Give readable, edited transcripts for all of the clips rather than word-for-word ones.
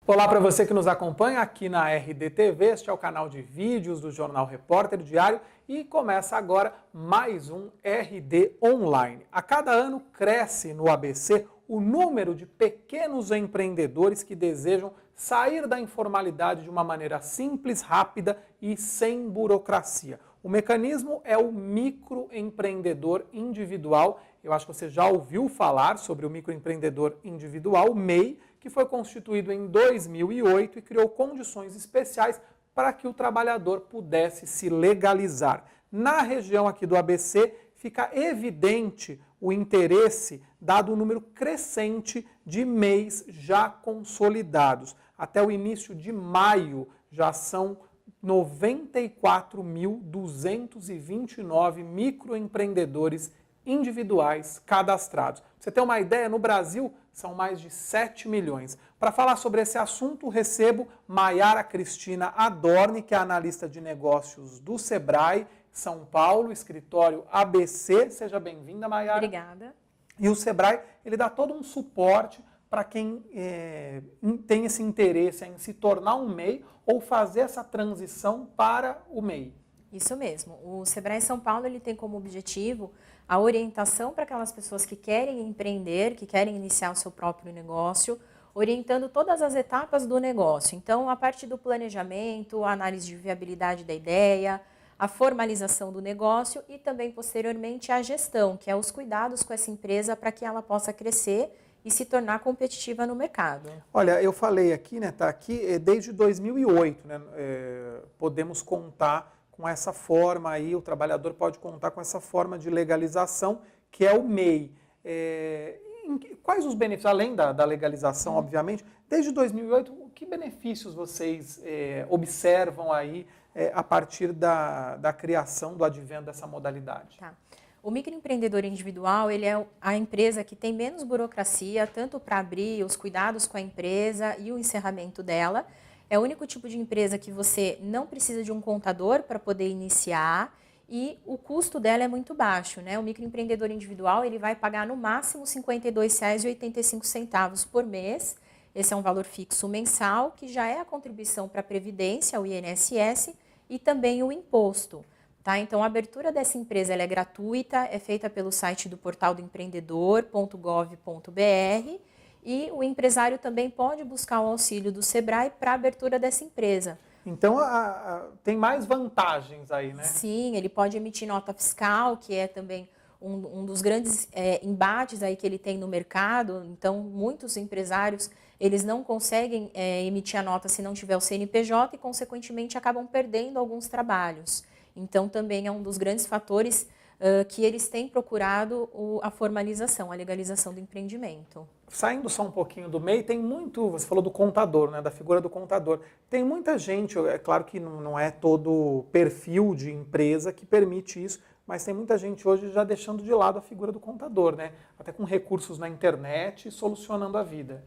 Olá para você que nos acompanha aqui na RDTV, este é o canal de vídeos do Jornal Repórter Diário e começa agora mais um RD Online. A cada ano cresce no ABC o número de pequenos empreendedores que desejam sair da informalidade de uma maneira simples, rápida e sem burocracia. O mecanismo é o microempreendedor individual. Eu acho que você já ouviu falar sobre o microempreendedor individual, o MEI, que foi constituído em 2008 e criou condições especiais para que o trabalhador pudesse se legalizar. Na região aqui do ABC, fica evidente o interesse, dado o número crescente de MEIs já consolidados. Até o início de maio, já são 94.229 microempreendedores individuais cadastrados. Pra você ter uma ideia, no Brasil são mais de 7 milhões. Para falar sobre esse assunto, recebo Maiara Cristina Adorni, que é analista de negócios do Sebrae, São Paulo, escritório ABC. Seja bem-vinda, Maiara. Obrigada. E o Sebrae, ele dá todo um suporte para quem tem esse interesse em se tornar um MEI ou fazer essa transição para o MEI. Isso mesmo. O Sebrae São Paulo ele tem como objetivo a orientação para aquelas pessoas que querem empreender, que querem iniciar o seu próprio negócio, orientando todas as etapas do negócio. Então, a parte do planejamento, a análise de viabilidade da ideia, a formalização do negócio e também, posteriormente, a gestão, que é os cuidados com essa empresa para que ela possa crescer e se tornar competitiva no mercado. Olha, eu falei aqui, né, tá aqui desde 2008, né, podemos contar com essa forma aí, o trabalhador pode contar com essa forma de legalização, que é o MEI. Quais os benefícios, além da legalização, obviamente, desde 2008, que benefícios vocês observam aí a partir da criação, do advento dessa modalidade? Tá. O microempreendedor individual, ele é a empresa que tem menos burocracia, tanto para abrir os cuidados com a empresa e o encerramento dela. É o único tipo de empresa que você não precisa de um contador para poder iniciar e o custo dela é muito baixo, né? O microempreendedor individual, ele vai pagar no máximo R$ 52,85 por mês. Esse é um valor fixo mensal, que já é a contribuição para a Previdência, o INSS, e também o imposto. Tá? Então, a abertura dessa empresa ela é gratuita, é feita pelo site do portal do empreendedor.gov.br e o empresário também pode buscar o auxílio do Sebrae para a abertura dessa empresa. Então, tem mais vantagens aí, né? Sim, ele pode emitir nota fiscal, que é também um dos grandes embates aí que ele tem no mercado. Então, muitos empresários, eles não conseguem emitir a nota se não tiver o CNPJ e, consequentemente, acabam perdendo alguns trabalhos. Então, também é um dos grandes fatores que eles têm procurado a formalização, a legalização do empreendimento. Saindo só um pouquinho do MEI, tem muito, você falou do contador, né, da figura do contador. Tem muita gente, é claro que não é todo perfil de empresa que permite isso, mas tem muita gente hoje já deixando de lado a figura do contador, né, até com recursos na internet, solucionando a vida.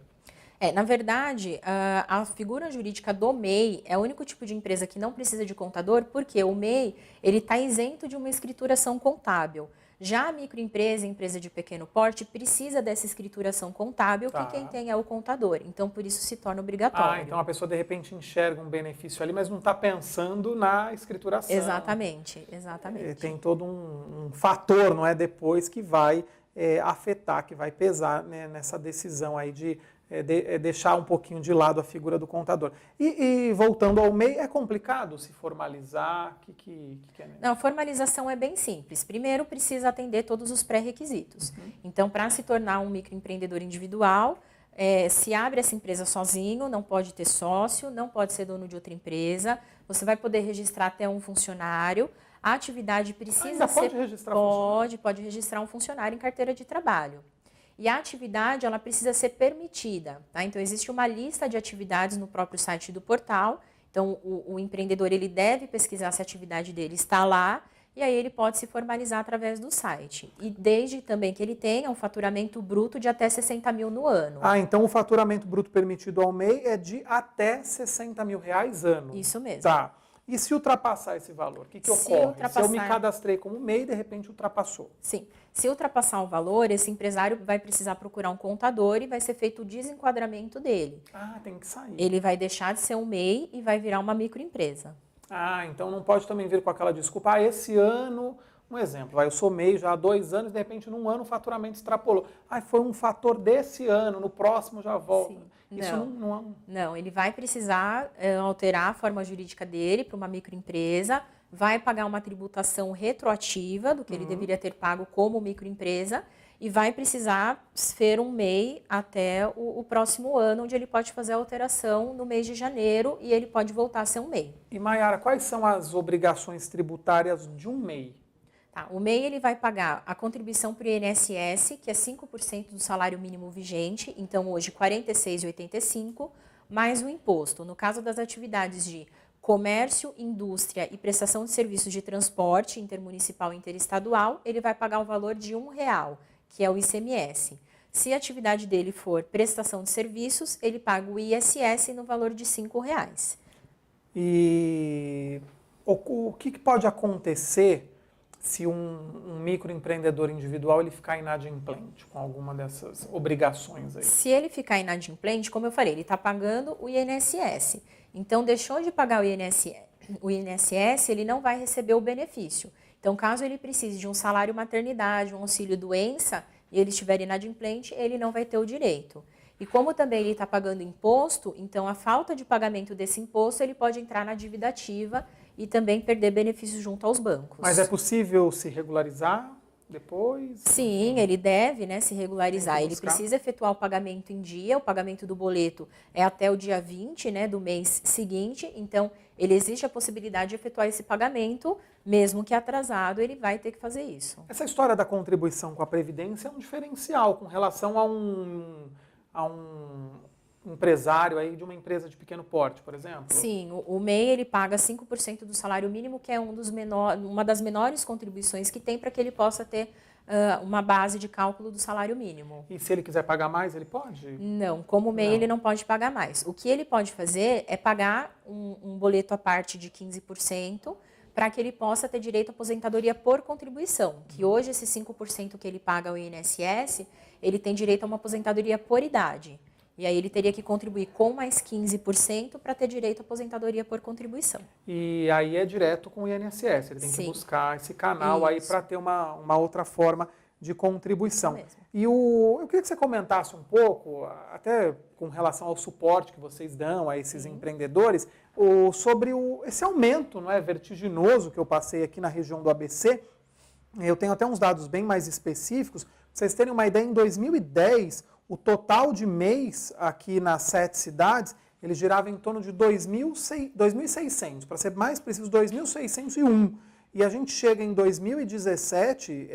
Na verdade, a figura jurídica do MEI é o único tipo de empresa que não precisa de contador, porque o MEI está isento de uma escrituração contábil. Já a microempresa, empresa de pequeno porte, precisa dessa escrituração contábil, que quem tem é o contador. Então, por isso se torna obrigatório. Então a pessoa de repente enxerga um benefício ali, mas não está pensando na escrituração. Exatamente, exatamente. Tem todo um fator, não é, depois que vai afetar, que vai pesar, né, nessa decisão aí de deixar um pouquinho de lado a figura do contador. E voltando ao MEI, é complicado se formalizar? O que é? Não, a formalização é bem simples. Primeiro, precisa atender todos os pré-requisitos. Então, para se tornar um microempreendedor individual, se abre essa empresa sozinho, não pode ter sócio, não pode ser dono de outra empresa, você vai poder registrar até um funcionário. A atividade precisa ser... Pode registrar funcionário? Pode registrar um funcionário em carteira de trabalho. E a atividade, ela precisa ser permitida. Tá? Então, existe uma lista de atividades no próprio site do portal. Então, o empreendedor ele deve pesquisar se a atividade dele está lá e aí ele pode se formalizar através do site. E desde também que ele tenha um faturamento bruto de até 60 mil no ano. Então o faturamento bruto permitido ao MEI é de até 60 mil reais ano. Isso mesmo. Tá. E se ultrapassar esse valor, o que ocorre? Se eu me cadastrei como MEI e de repente ultrapassou? Sim. Se ultrapassar o valor, esse empresário vai precisar procurar um contador e vai ser feito o desenquadramento dele. Ah, tem que sair. Ele vai deixar de ser um MEI e vai virar uma microempresa. Ah, então não pode também vir com aquela desculpa, esse ano, um exemplo, eu sou MEI já há 2 anos, de repente num ano o faturamento extrapolou. Foi um fator desse ano, no próximo já volta. Sim. Isso não. Não, ele vai precisar alterar a forma jurídica dele para uma microempresa, vai pagar uma tributação retroativa do que ele deveria ter pago como microempresa e vai precisar ser um MEI até o próximo ano, onde ele pode fazer a alteração no mês de janeiro e ele pode voltar a ser um MEI. E Maiara, quais são as obrigações tributárias de um MEI? Tá, o MEI ele vai pagar a contribuição para o INSS, que é 5% do salário mínimo vigente, então hoje R$ 46,85, mais o imposto. No caso das atividades de comércio, indústria e prestação de serviços de transporte intermunicipal e interestadual, ele vai pagar o valor de R$1, que é o ICMS. Se a atividade dele for prestação de serviços, ele paga o ISS no valor de R$5. E o que pode acontecer se um microempreendedor individual ele ficar inadimplente com alguma dessas obrigações aí? Se ele ficar inadimplente, como eu falei, ele está pagando o INSS. Então, deixou de pagar o INSS, ele não vai receber o benefício. Então, caso ele precise de um salário maternidade, um auxílio doença, e ele estiver inadimplente, ele não vai ter o direito. E como também ele está pagando imposto, então a falta de pagamento desse imposto, ele pode entrar na dívida ativa e também perder benefícios junto aos bancos. Mas é possível se regularizar depois? Sim, ele deve, né, se regularizar. Ele precisa efetuar o pagamento em dia, o pagamento do boleto é até o dia 20, né, do mês seguinte, então ele existe a possibilidade de efetuar esse pagamento, mesmo que atrasado, ele vai ter que fazer isso. Essa história da contribuição com a Previdência é um diferencial com relação a um empresário aí de uma empresa de pequeno porte, por exemplo? Sim, o MEI ele paga 5% do salário mínimo, que é uma das menores contribuições que tem para que ele possa ter uma base de cálculo do salário mínimo. E se ele quiser pagar mais, ele pode? Não, como MEI ele não pode pagar mais. O que ele pode fazer é pagar um boleto à parte de 15%, para que ele possa ter direito à aposentadoria por contribuição, que hoje esse 5% que ele paga ao INSS, ele tem direito a uma aposentadoria por idade. E aí ele teria que contribuir com mais 15% para ter direito à aposentadoria por contribuição. E aí é direto com o INSS, ele tem que buscar esse canal aí para ter uma outra forma de contribuição. E eu queria que você comentasse um pouco, até com relação ao suporte que vocês dão a esses empreendedores, sobre esse aumento, não é, vertiginoso que eu passei aqui na região do ABC. Eu tenho até uns dados bem mais específicos. Pra vocês terem uma ideia, em 2010, o total de MEIs aqui nas 7 cidades, ele girava em torno de 2.600, para ser mais preciso, 2.601. E a gente chega em 2017,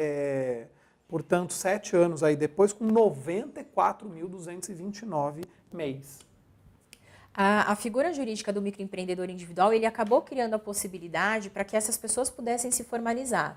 portanto, 7 anos aí depois, com 94.229 MEIs. A figura jurídica do microempreendedor individual, ele acabou criando a possibilidade para que essas pessoas pudessem se formalizar.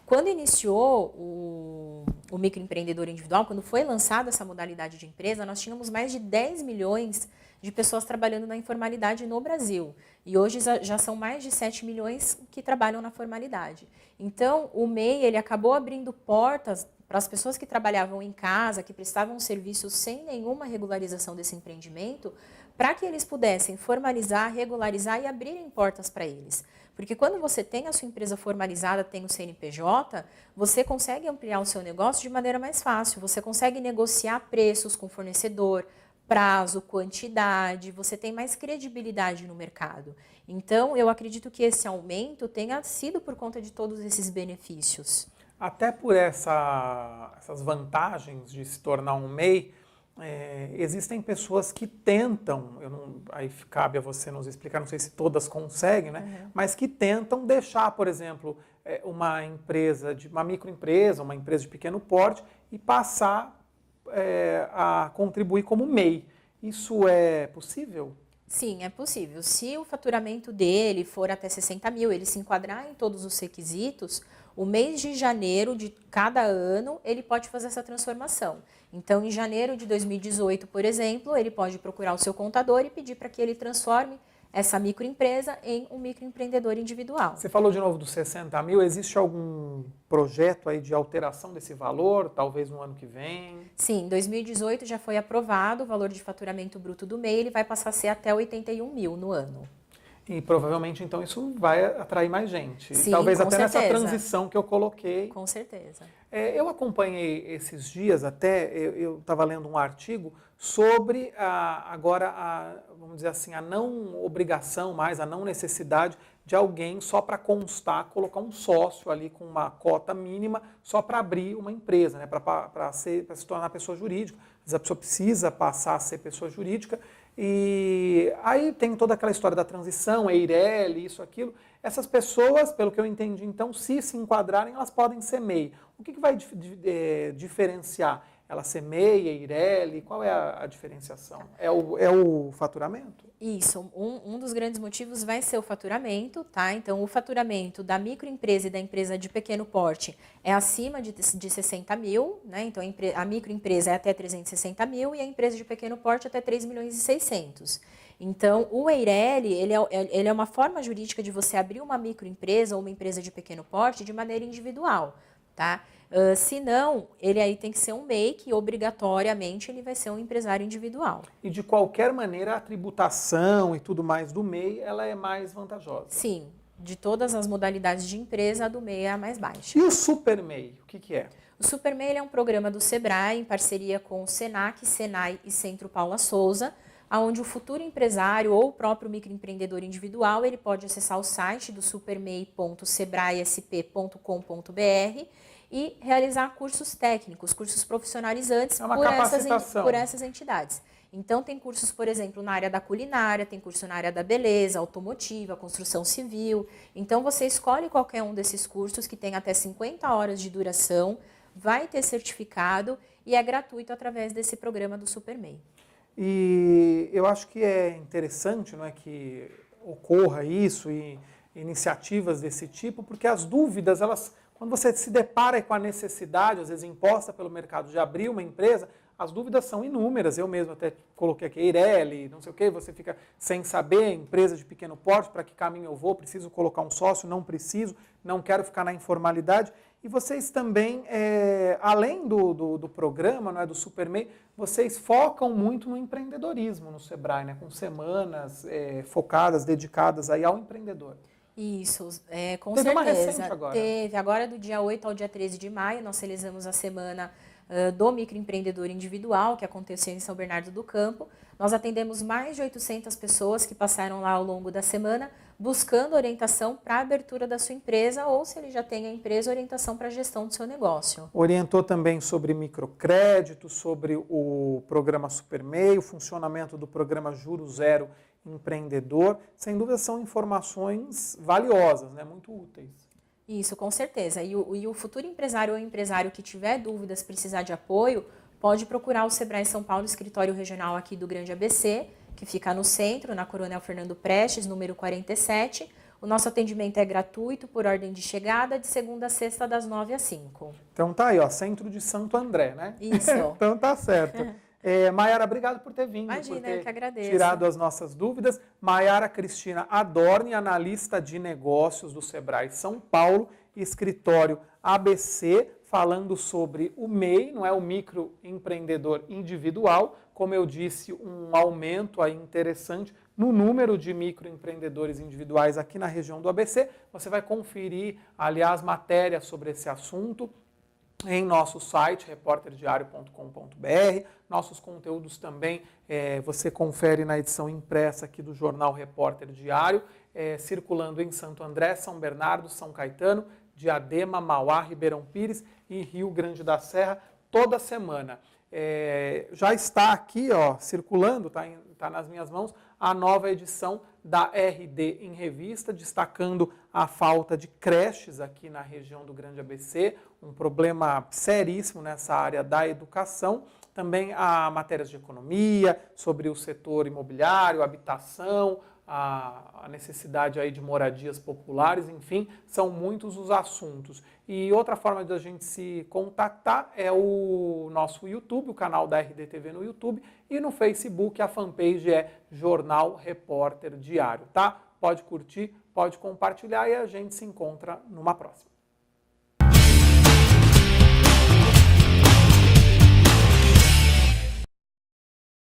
Quando iniciou o microempreendedor individual, quando foi lançada essa modalidade de empresa, nós tínhamos mais de 10 milhões de pessoas trabalhando na informalidade no Brasil. E hoje já são mais de 7 milhões que trabalham na formalidade. Então, o MEI ele acabou abrindo portas para as pessoas que trabalhavam em casa, que prestavam serviços sem nenhuma regularização desse empreendimento, para que eles pudessem formalizar, regularizar e abrirem portas para eles. Porque quando você tem a sua empresa formalizada, tem o CNPJ, você consegue ampliar o seu negócio de maneira mais fácil. Você consegue negociar preços com o fornecedor, prazo, quantidade, você tem mais credibilidade no mercado. Então, eu acredito que esse aumento tenha sido por conta de todos esses benefícios. Até por essas vantagens de se tornar um MEI, existem pessoas que tentam, aí cabe a você nos explicar, não sei se todas conseguem, né? Mas que tentam deixar, por exemplo, uma microempresa, uma empresa de pequeno porte e passar a contribuir como MEI. Isso é possível? Sim, é possível. Se o faturamento dele for até 60 mil, ele se enquadrar em todos os requisitos, o mês de janeiro de cada ano, ele pode fazer essa transformação. Então, em janeiro de 2018, por exemplo, ele pode procurar o seu contador e pedir para que ele transforme essa microempresa em um microempreendedor individual. Você falou de novo dos 60 mil, existe algum projeto aí de alteração desse valor, talvez no ano que vem? Sim, em 2018 já foi aprovado o valor de faturamento bruto do MEI, ele vai passar a ser até 81 mil no ano. E provavelmente, então, isso vai atrair mais gente. Sim, talvez com até certeza. nessa transição que eu coloquei. Com certeza. Eu acompanhei esses dias até, eu estava lendo um artigo sobre vamos dizer assim, a não obrigação mais, a não necessidade de alguém só para constar, colocar um sócio ali com uma cota mínima só para abrir uma empresa, né, para se tornar pessoa jurídica. Às vezes a pessoa precisa passar a ser pessoa jurídica. E aí tem toda aquela história da transição, EIRELI, isso, aquilo. Essas pessoas, pelo que eu entendi, então, se enquadrarem, elas podem ser MEI. O que vai diferenciar? Ela ser MEI, EIRELI? Qual é a diferenciação? É o faturamento? Isso, um dos grandes motivos vai ser o faturamento, tá? Então, o faturamento da microempresa e da empresa de pequeno porte é acima de 60 mil, né? Então, a microempresa é até 360 mil e a empresa de pequeno porte até 3 milhões e 600. Então, o EIRELI, ele é uma forma jurídica de você abrir uma microempresa ou uma empresa de pequeno porte de maneira individual, tá? Se não, ele aí tem que ser um MEI, que obrigatoriamente ele vai ser um empresário individual. E de qualquer maneira a tributação e tudo mais do MEI, ela é mais vantajosa? Sim, de todas as modalidades de empresa, a do MEI é a mais baixa. E o Super MEI, o que é? O Super MEI é um programa do Sebrae, em parceria com o Senac, Senai e Centro Paula Souza, onde o futuro empresário ou o próprio microempreendedor individual, ele pode acessar o site do supermei.sebraesp.com.br e realizar cursos técnicos, cursos profissionalizantes por essas entidades. Então, tem cursos, por exemplo, na área da culinária, tem curso na área da beleza, automotiva, construção civil. Então, você escolhe qualquer um desses cursos que tem até 50 horas de duração, vai ter certificado e é gratuito através desse programa do Super MEI. E eu acho que é interessante, não é, que ocorra isso e iniciativas desse tipo, porque as dúvidas, quando você se depara com a necessidade, às vezes imposta pelo mercado, de abrir uma empresa, as dúvidas são inúmeras. Eu mesmo até coloquei aqui EIRELI, não sei o quê, você fica sem saber, empresa de pequeno porte, para que caminho eu vou, preciso colocar um sócio, não preciso, não quero ficar na informalidade. E vocês também, além do programa, não é, do Super MEI, vocês focam muito no empreendedorismo no Sebrae, né, com semanas focadas, dedicadas aí ao empreendedor. Isso, com Teve certeza. uma recente agora. Teve, agora do dia 8 ao dia 13 de maio, nós realizamos a semana do microempreendedor individual, que aconteceu em São Bernardo do Campo. Nós atendemos mais de 800 pessoas que passaram lá ao longo da semana, buscando orientação para a abertura da sua empresa, ou se ele já tem a empresa, orientação para a gestão do seu negócio. Orientou também sobre microcrédito, sobre o programa Super MEI, o funcionamento do programa Juro Zero Empreendedor. Sem dúvida são informações valiosas, né, muito úteis. Isso, com certeza. E o futuro empresário ou empresário que tiver dúvidas, precisar de apoio, pode procurar o Sebrae São Paulo, escritório regional aqui do Grande ABC, que fica no centro, na Coronel Fernando Prestes, número 47. O nosso atendimento é gratuito por ordem de chegada, de segunda a sexta, das 9 às 5. Então tá aí, ó, centro de Santo André, né? Isso. Então tá certo. Maiara, obrigado por ter vindo, Imagina, por ter eu que agradeço. tirado as nossas dúvidas. Maiara Cristina Adorni, analista de negócios do Sebrae São Paulo, escritório ABC, falando sobre o MEI, não é, o microempreendedor individual. Como eu disse, um aumento aí interessante no número de microempreendedores individuais aqui na região do ABC. Você vai conferir, aliás, matérias sobre esse assunto em nosso site, reporterdiario.com.br. Nossos conteúdos também você confere na edição impressa aqui do jornal Repórter Diário, circulando em Santo André, São Bernardo, São Caetano, Diadema, Mauá, Ribeirão Pires e Rio Grande da Serra, toda semana. Já está aqui, ó, circulando, tá nas minhas mãos, a nova edição da RD em Revista, destacando a falta de creches aqui na região do Grande ABC, um problema seríssimo nessa área da educação. Também há matérias de economia, sobre o setor imobiliário, habitação, a necessidade aí de moradias populares, enfim, são muitos os assuntos. E outra forma de a gente se contactar é o nosso YouTube, o canal da RDTV no YouTube, e no Facebook a fanpage é Jornal Repórter Diário, tá? Pode curtir, pode compartilhar e a gente se encontra numa próxima.